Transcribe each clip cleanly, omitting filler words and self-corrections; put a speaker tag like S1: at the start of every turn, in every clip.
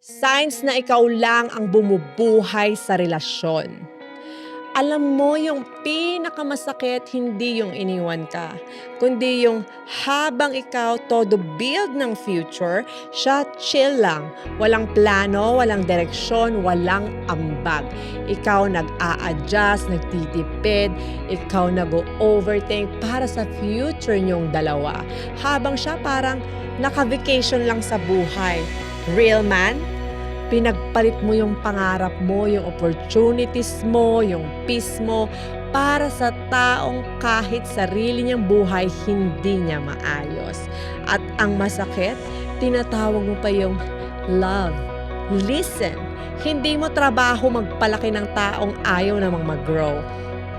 S1: Signs na ikaw lang ang bumubuhay sa relasyon. Alam mo yung pinakamasakit, hindi yung iniwan ka, kundi yung habang ikaw todo build ng future, siya chill lang. Walang plano, walang direksyon, walang ambag. Ikaw nag-a-adjust, nagtitipid, ikaw nag-overthink para sa future niyong dalawa. Habang siya parang naka-vacation lang sa buhay. Real man? Pinagpalit mo yung pangarap mo, yung opportunities mo, yung peace mo para sa taong kahit sarili niyang buhay hindi niya maayos. At ang masakit, tinatawag mo pa yung love. Listen, hindi mo trabaho magpalaki ng taong ayaw namang mag-grow.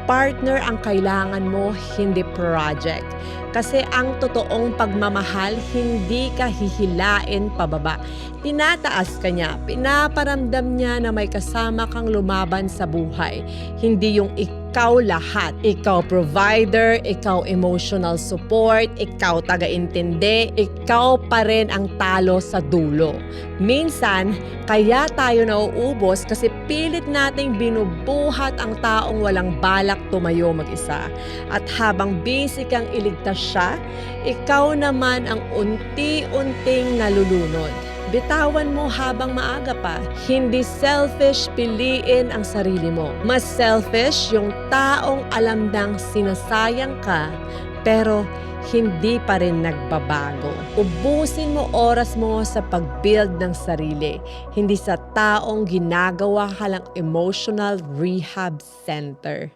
S1: Partner ang kailangan mo, hindi project. Kasi ang totoong pagmamahal, hindi ka hihilain pababa. Tinataas ka niya, pinaparamdam niya na may kasama kang lumaban sa buhay. Hindi yung ikaw lahat. Ikaw provider, ikaw emotional support, ikaw taga-intindi, ikaw pa rin ang talo sa dulo. Minsan, kaya tayo nauubos kasi pilit nating binubuhat ang taong walang balak tumayo mag-isa. At habang busy kang iligtas siya, ikaw naman ang unti-unting nalulunod. Bitawan mo habang maaga pa. Hindi selfish piliin ang sarili mo. Mas selfish yung taong alam nang sinasayang ka, pero hindi pa rin nagbabago. Ubusin mo oras mo sa pag-build ng sarili, hindi sa taong ginagawa ka lang emotional rehab center.